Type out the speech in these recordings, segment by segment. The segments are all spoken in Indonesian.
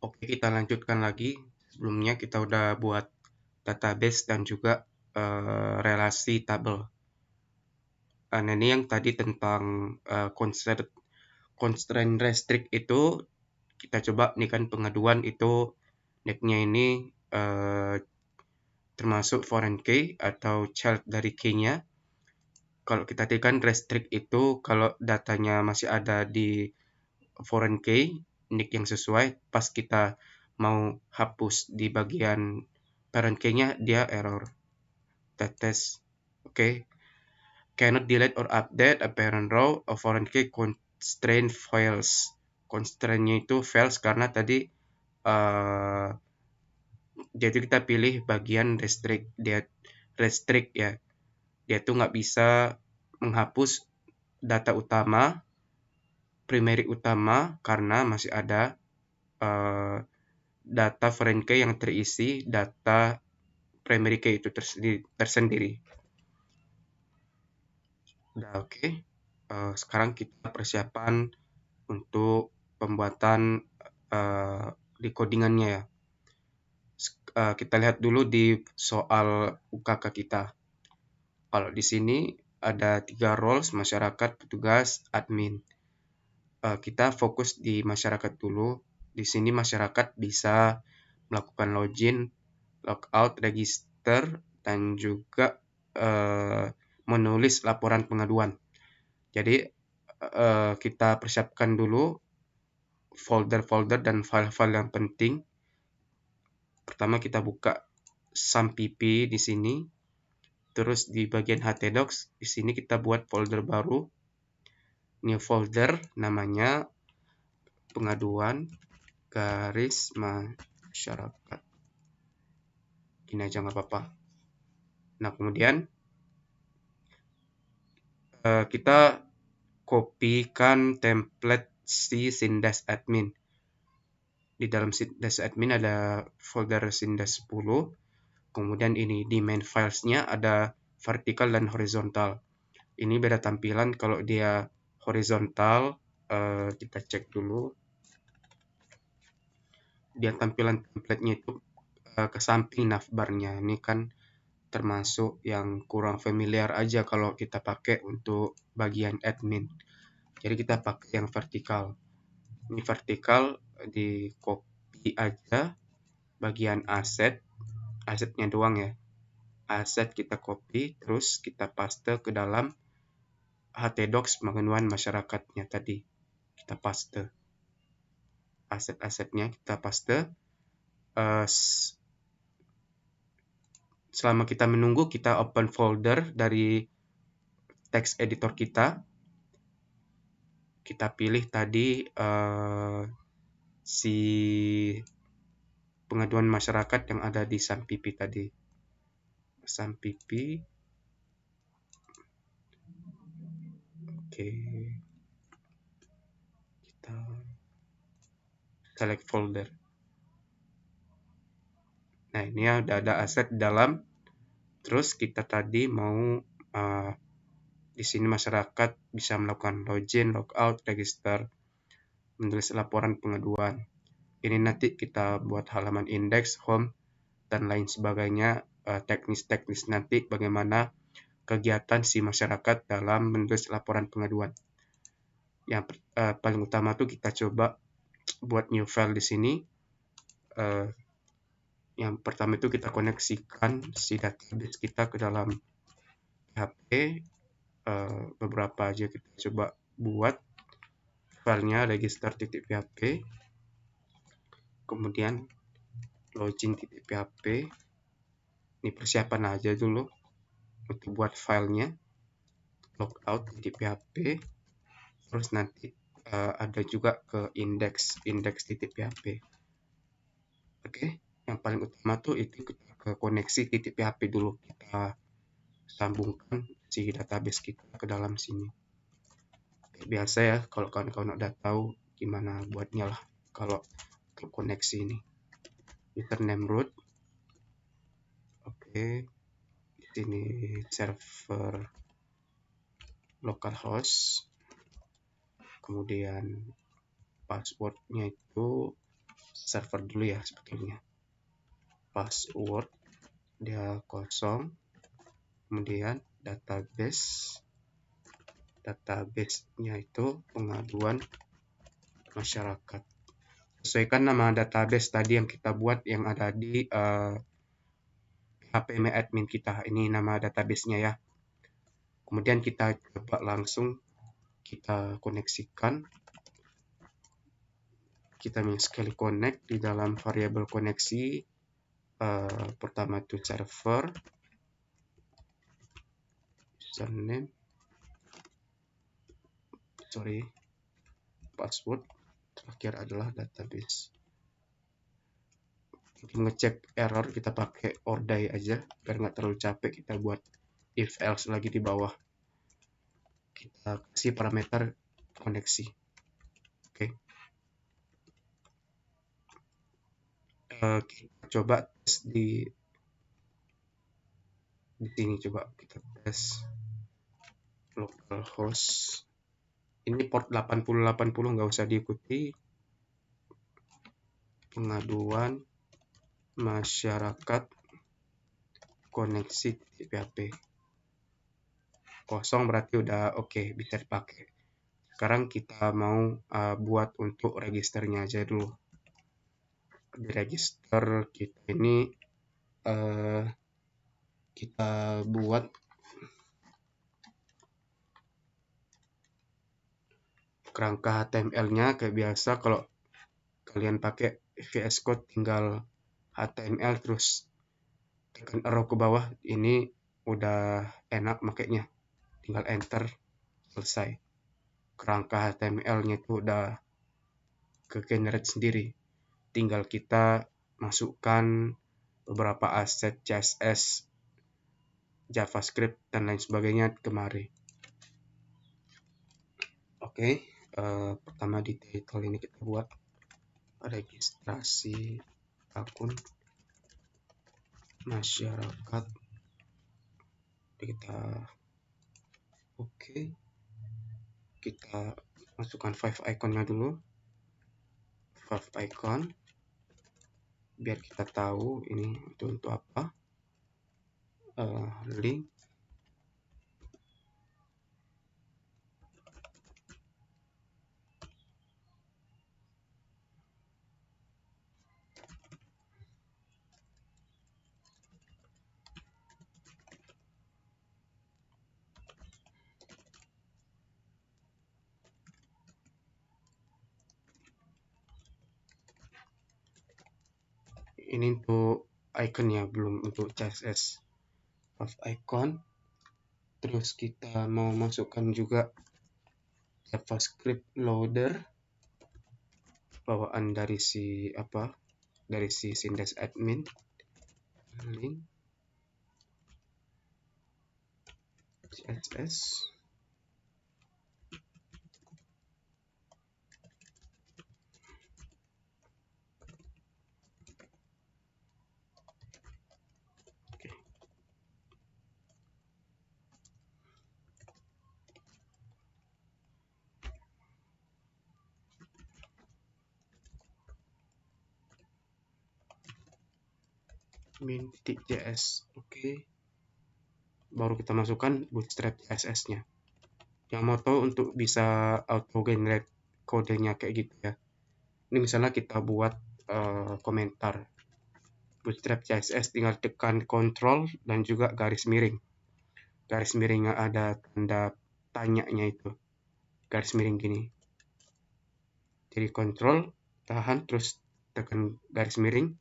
Oke, kita lanjutkan lagi. Sebelumnya kita udah buat database dan juga relasi tabel. Nah, ini yang tadi tentang constraint restrict itu, kita coba nih kan pengaduan itu netnya ini termasuk foreign key atau child dari key-nya. Kalau kita tekan restrict itu kalau datanya masih ada di foreign key, nick yang sesuai, pas kita mau hapus di bagian parent key-nya, dia error. Tetes. Oke. Cannot delete or update a parent row of foreign key constraint files. Constraint-nya itu files karena tadi jadi kita pilih bagian restrict ya. Dia tuh nggak bisa menghapus data utama, primary utama karena masih ada data foreign key yang terisi data primary key itu tersendiri. Udah oke. Sekarang kita persiapan untuk pembuatan decodingannya ya. Kita lihat dulu di soal UKK kita. Kalau di sini ada 3 roles, masyarakat, petugas, admin. Kita fokus di masyarakat dulu. Di sini masyarakat bisa melakukan login, logout, register, dan juga menulis laporan pengaduan. Jadi kita persiapkan dulu folder-folder dan file-file yang penting. Pertama kita buka SAMPP di sini. Terus di bagian htdocs di sini kita buat folder baru. New folder namanya pengaduan garis masyarakat. Ini aja nggak apa-apa. Nah, kemudian kita kopikan template si Sindas admin. Di dalam Sindas admin ada folder Sindas 10. Kemudian ini di main filesnya ada vertikal dan horizontal. Ini beda tampilan. Kalau dia horizontal, kita cek dulu. Dia tampilan template-nya itu ke samping navbarnya. Ini kan termasuk yang kurang familiar aja kalau kita pakai untuk bagian admin. Jadi kita pakai yang vertikal. Ini vertikal di copy aja bagian asetnya doang ya. Aset kita copy, terus kita paste ke dalam htdocs pengaduan masyarakatnya tadi. Kita paste. Aset-asetnya kita paste. Selama kita menunggu, kita open folder dari text editor kita. Kita pilih tadi si pengaduan masyarakat yang ada di SAMPP tadi. SAMPP. Oke. Kita select folder. Nah, ini udah ada aset di dalam. Terus kita tadi mau di sini masyarakat bisa melakukan login, logout, register, menulis laporan pengaduan. Ini nanti kita buat halaman index, home, dan lain sebagainya, teknis-teknis nanti bagaimana kegiatan si masyarakat dalam menulis laporan pengaduan. Yang paling utama tuh kita coba buat new file di sini. Yang pertama itu kita koneksikan si database kita ke dalam PHP. Beberapa aja kita coba buat filenya register.php, kemudian login.php. Ini persiapan aja dulu untuk buat filenya, logout.php, terus nanti ada juga ke index.php. Oke, yang paling utama tuh itu kita ke koneksi .php dulu, kita sambungkan si database kita ke dalam sini. Biasa ya, kalau kawan-kawan udah tahu gimana buatnya lah kalau ke koneksi ini. Username root. Oke. Di sini server localhost. Kemudian passwordnya itu server dulu ya sebetulnya. Password dia kosong, kemudian database-nya itu pengaduan masyarakat. Sesuaikan nama database tadi yang kita buat yang ada di HPM admin kita. Ini nama database-nya ya. Kemudian kita coba langsung kita koneksikan. Kita sekali connect di dalam variabel koneksi. Pertama itu server, username, password, terakhir adalah database. Untuk ngecek error kita pakai ordai aja biar nggak terlalu capek kita buat if else lagi di bawah. Kita kasih parameter koneksi. Oke. Kita coba tes di sini, coba kita tes localhost. Ini port 8080 nggak usah diikuti. Pengaduan masyarakat koneksi PHP kosong berarti udah oke, bisa dipakai. Sekarang kita mau buat untuk registernya aja dulu. Di register kita ini kita buat kerangka HTML-nya kayak biasa. Kalau kalian pakai VS Code tinggal HTML terus tekan arrow ke bawah, ini udah enak makanya. Tinggal enter, selesai. Kerangka HTML-nya itu udah ke generate sendiri. Tinggal kita masukkan beberapa aset CSS, JavaScript, dan lain sebagainya kemari. Oke, pertama di title ini kita buat registrasi akun masyarakat. Kita masukkan 5 iconnya dulu. 5 icon biar kita tahu ini itu untuk apa. Link, ini untuk iconnya, belum untuk CSS. 5 icon. Terus kita mau masukkan juga JavaScript loader bawaan dari si Zindesk admin. Link CSS. min.js. Oke. Baru kita masukkan bootstrap CSS-nya. Yang mau tahu untuk bisa auto generate kodenya kayak gitu ya. Ini misalnya kita buat komentar bootstrap CSS, tinggal tekan Ctrl dan juga garis miring. Garis miringnya ada tanda tanya-nya itu. Garis miring gini. Jadi Ctrl, tahan, terus tekan garis miring.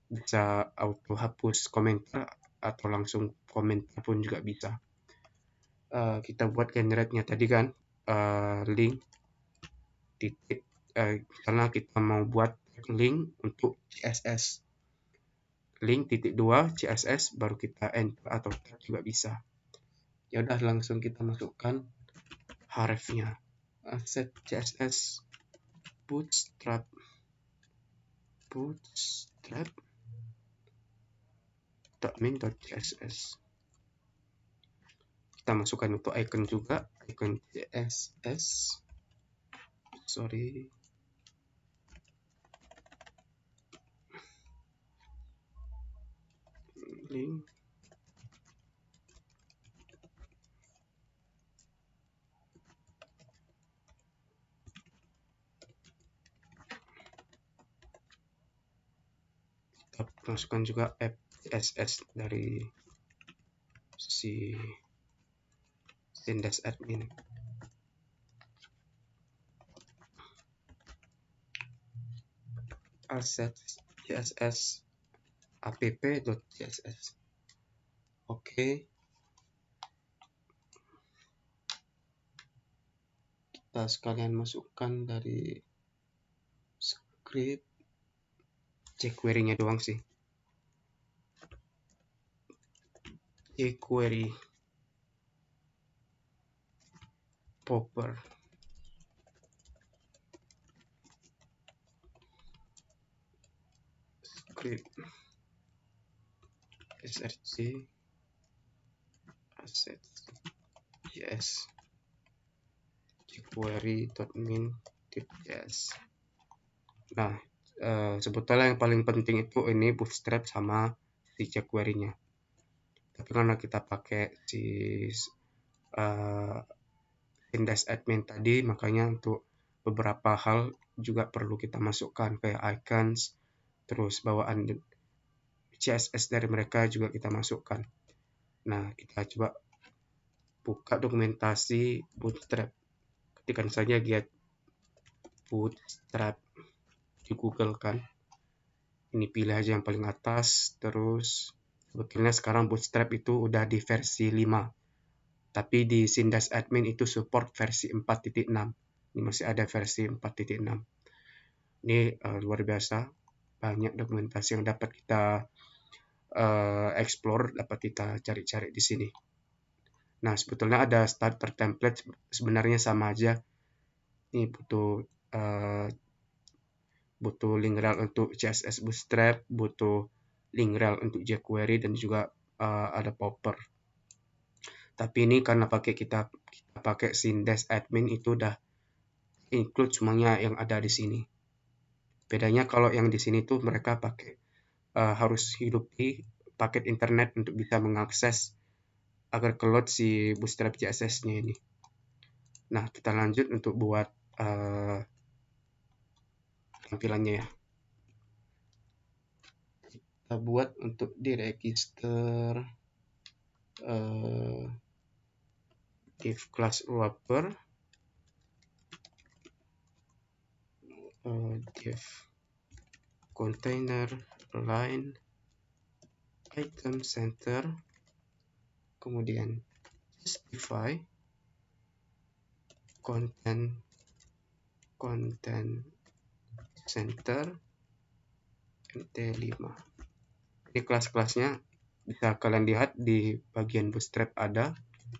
Bisa auto hapus komentar atau langsung komentar pun juga bisa. Kita buat generate-nya tadi kan, link titik, karena kita mau buat link untuk CSS. Link titik 2 CSS, baru kita enter atau tab juga bisa. Ya udah, langsung kita masukkan href-nya. Asset CSS bootstrap min.css. Kita masukkan untuk icon juga, icon CSS. link kita masukkan juga app CSS dari si Zendesk admin. Assets CSS app.css. Oke. Kita sekalian masukkan dari script jQuery-nya doang sih. jQuery popper script src assets yes jQuery.min.js. Nah, sebetulnya yang paling penting itu ini Bootstrap sama si jQuery-nya. Tapi karena kita pakai si Zendesk admin tadi, makanya untuk beberapa hal juga perlu kita masukkan kayak icons, terus bawaan CSS dari mereka juga kita masukkan. Nah, kita coba buka dokumentasi Bootstrap. Ketikkan saja get Bootstrap di Google kan. Ini pilih aja yang paling atas, terus sebetulnya sekarang Bootstrap itu udah di versi 5. Tapi di Zendesk admin itu support versi 4.6. Ini masih ada versi 4.6. Ini luar biasa, banyak dokumentasi yang dapat kita explore, dapat kita cari-cari di sini. Nah, sebetulnya ada starter template, sebenarnya sama aja. Ini butuh link rel untuk CSS Bootstrap, butuh link rel untuk jQuery, dan juga ada popper. Tapi ini karena kita pakai Zendesk admin itu udah include semuanya yang ada di sini. Bedanya kalau yang di sini tuh mereka pakai harus hidupi paket internet untuk bisa mengakses agar keload si Bootstrap CSS-nya ini. Nah, kita lanjut untuk buat tampilannya ya. Kita buat untuk di register div class wrapper, div container line item center, kemudian justify content center mt5. Ini kelas-kelasnya bisa kalian lihat di bagian Bootstrap ada.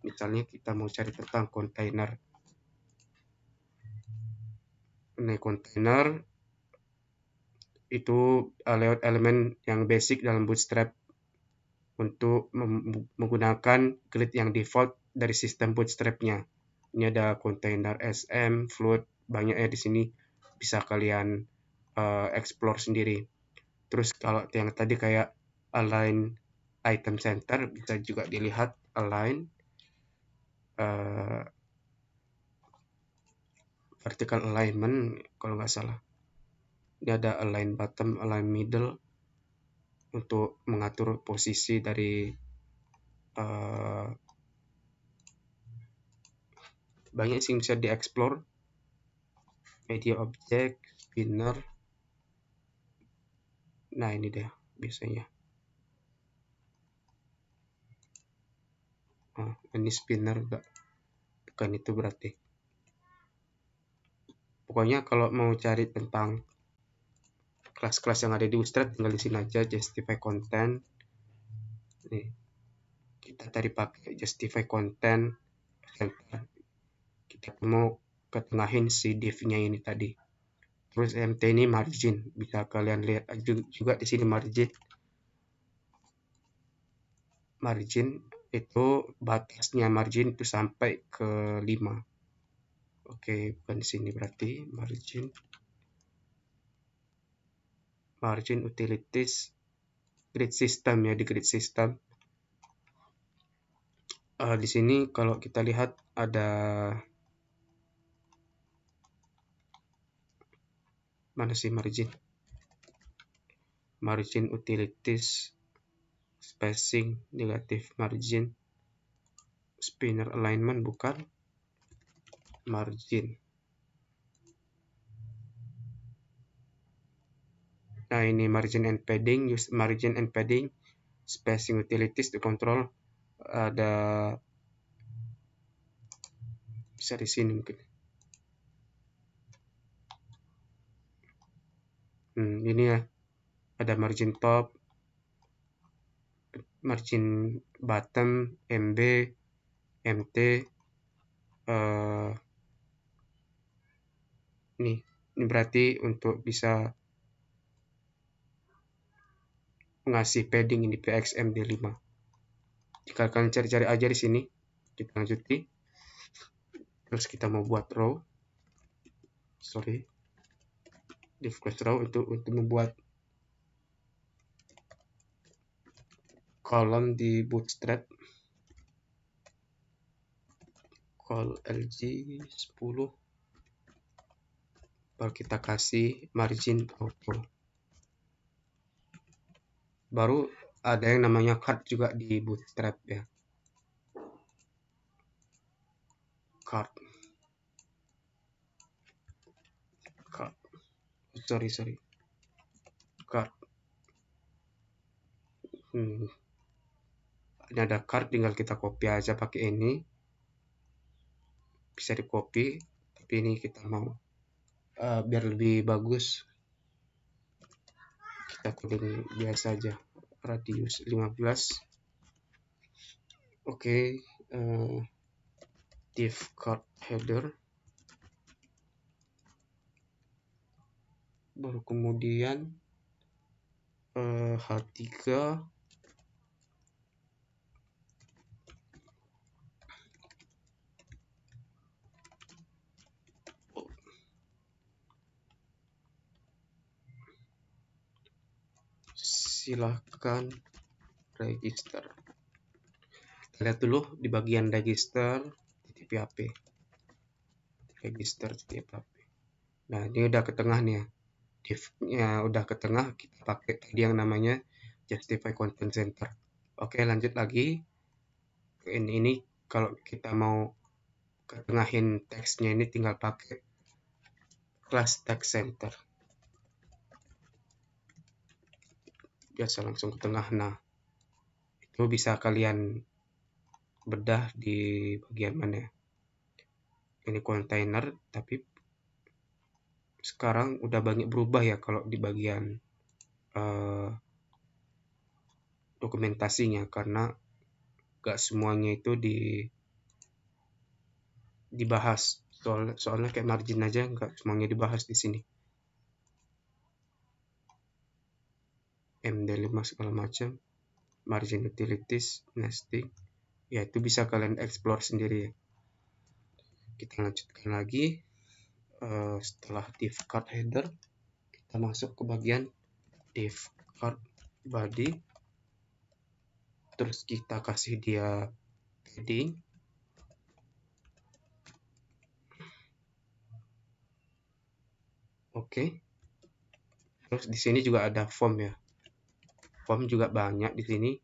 Misalnya kita mau cari tentang container. Ini container itu layout elemen yang basic dalam Bootstrap untuk menggunakan grid yang default dari sistem Bootstrap-nya. Ini ada container SM, float, banyak ya di sini, bisa kalian explore sendiri. Terus kalau yang tadi kayak align item center, bisa juga dilihat align vertical alignment kalau nggak salah. Ini ada align bottom, align middle untuk mengatur posisi dari banyak sih yang bisa dieksplor. Media object, spinner. Nah, ini deh biasanya. Ini spinner enggak? Bukan itu berarti. Pokoknya kalau mau cari tentang kelas-kelas yang ada di Bootstrap, tinggal di sini aja, justify content. Nih, kita tadi pakai justify content center. Kita mau ketengahin si div-nya ini tadi. Terus mt ini margin, bisa kalian lihat juga di sini margin. Margin itu batasnya margin itu sampai ke 5. Oke, bukan di sini berarti margin utilities grid system ya, di grid system. Di sini kalau kita lihat ada mana sih margin utilities, spacing, negative margin, spinner alignment, bukan margin. Nah, ini margin and padding, use margin and padding, spacing utilities to control, ada bisa di sini mungkin. Ini ya, ada margin top, margin bottom, MB, MT, ini berarti untuk bisa ngasih padding ini PXMD5. Jika kalian cari-cari aja di sini, kita lanjuti. Terus kita mau buat row, div class row untuk membuat kolom di Bootstrap. Call LG10, baru kita kasih margin auto. Baru ada yang namanya card juga di Bootstrap ya. Card. Sorry. Card. Ini ada card, tinggal kita copy aja pakai ini. Bisa di copy, tapi ini kita mau biar lebih bagus. Kita coding biasa aja, radius 15. Oke, div card header. Baru kemudian H3 silahkan register. Kita lihat dulu di bagian register PHP. Register PHP. Nah, ini udah ke tengah nih ya. Div-nya udah ke tengah, kita pakai tadi yang namanya justify content center. Oke, lanjut lagi. Ini kalau kita mau ketengahin teksnya, ini tinggal pakai class text center. Biasa langsung ke tengah. Nah, itu bisa kalian bedah di bagian mana ya. Ini kontainer, tapi sekarang udah banyak berubah ya kalau di bagian dokumentasinya, karena gak semuanya itu dibahas. Soalnya kayak margin aja gak semuanya dibahas di sini. MD5 segala macam, margin utilities, nesting, ya itu bisa kalian explore sendiri ya. Kita lanjutkan lagi. Setelah div card header, kita masuk ke bagian div card body. Terus kita kasih dia padding. Oke. Terus di sini juga ada form ya. Form juga banyak di sini.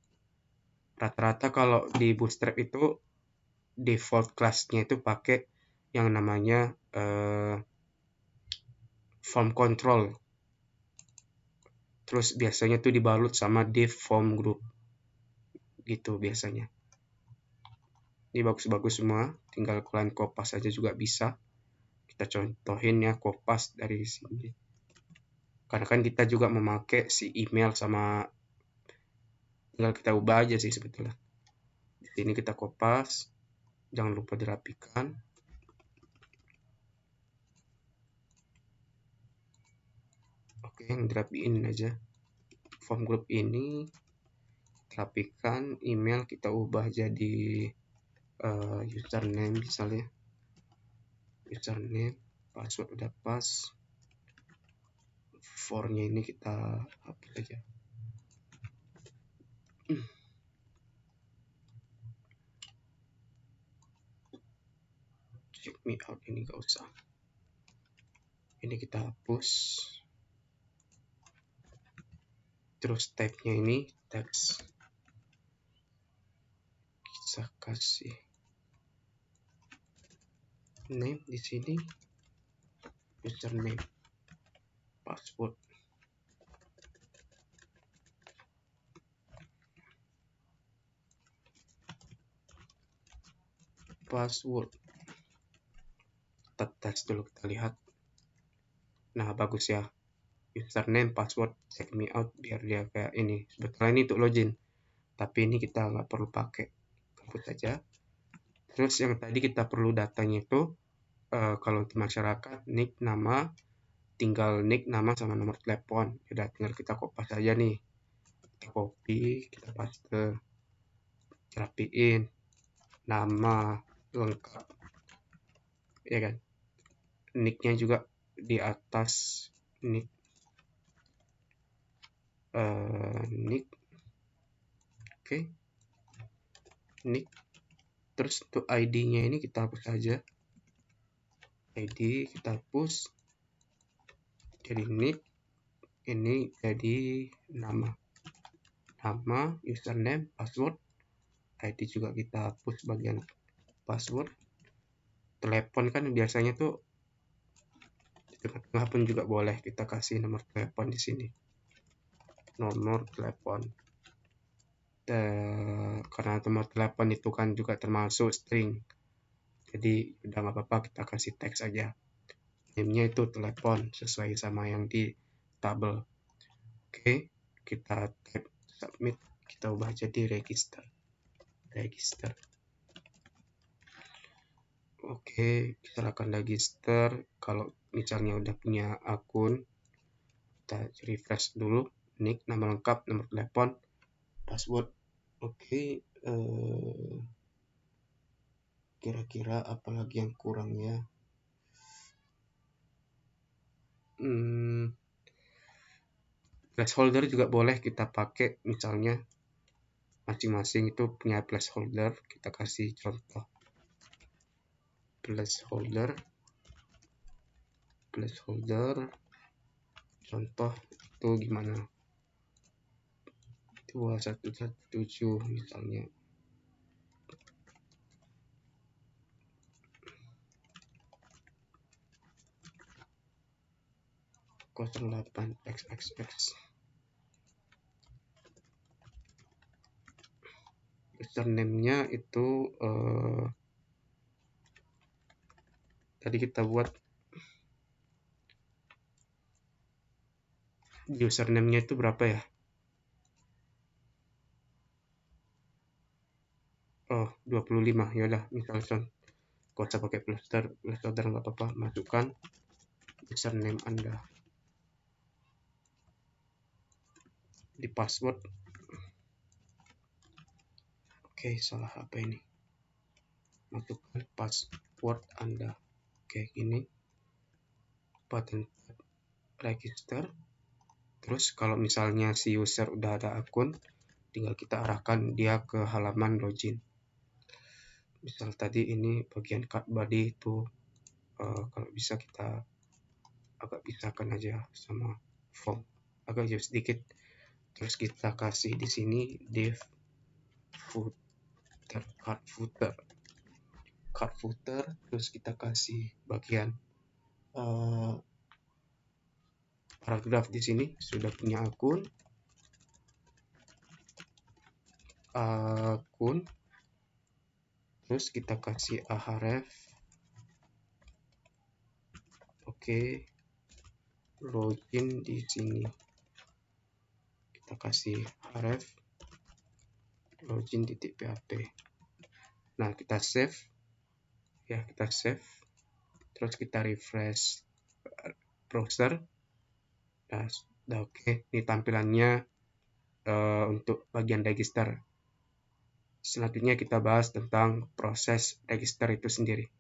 Rata-rata kalau di Bootstrap itu default class-nya itu pakai yang namanya form control. Terus biasanya tuh dibalut sama div form group. Gitu biasanya. Ini bagus-bagus semua, tinggal kalian kopas aja juga bisa. Kita contohin ya, kopas dari sini. Karena kan kita juga memakai si email sama, tinggal kita ubah aja sih sebetulnya. Di sini kita kopas, jangan lupa dirapikan. Oke, yang dirapiin aja. Form group ini rapikan, email kita ubah jadi username misalnya. Username, password udah pas. For-nya ini kita hapus aja. Check me out ini gak usah. Ini kita hapus. Terus tag-nya ini text. Kita kasih name di sini, username, password. Kita tes dulu, kita lihat. Nah, bagus ya. Username, password, check me out, biar dia kayak ini. Sebetulnya ini untuk login, tapi ini kita nggak perlu pakai, hapus saja. Terus yang tadi kita perlu datanya itu, kalau di masyarakat, nick, nama, tinggal nick, nama, sama nomor telepon. Udah tinggal kita copy saja nih. Kita copy, kita paste, rapiin, nama lengkap, ya kan. Nicknya juga di atas, nick, oke, nick. Terus untuk ID-nya ini kita hapus saja. ID kita hapus, jadi nick, ini jadi nama, username, password. ID juga kita hapus bagian password. Telepon kan biasanya tuh di tengah-tengah pun juga boleh kita kasih nomor telepon di sini, nomor telepon. Karena nomor telepon itu kan juga termasuk string, jadi udah nggak apa-apa kita kasih teks aja. Name-nya itu telepon sesuai sama yang di tabel. Oke, kita tap submit, kita ubah jadi register. Oke, silakan register. Kalau misalnya udah punya akun, kita refresh dulu. Nick, nama lengkap, nomor telepon, password. Oke, kira-kira apa lagi yang kurang ya? Placeholder juga boleh kita pakai, misalnya masing-masing itu punya placeholder. Kita kasih contoh placeholder, contoh itu gimana, 2117 misalnya. 08xxx. Username-nya itu tadi kita buat username-nya itu berapa ya? Oh, 25. Yaudah, misalkan gak usah pakai placeholder nggak apa-apa, masukkan username Anda di password. Oke, salah apa ini? Masukkan password Anda. Oke, ini button register. Terus kalau misalnya si user udah ada akun, tinggal kita arahkan dia ke halaman login. Misal tadi ini bagian card body itu, kalau bisa kita agak pisahkan aja sama form, agak jauh sedikit. Terus kita kasih di sini div footer, card footer. Terus kita kasih bagian paragraf di sini, sudah punya akun, terus kita kasih ahref. Oke, login di sini kita kasih href login .php. Nah, kita save ya, terus kita refresh browser. Nah, oke, ini tampilannya untuk bagian register. Selanjutnya kita bahas tentang proses register itu sendiri.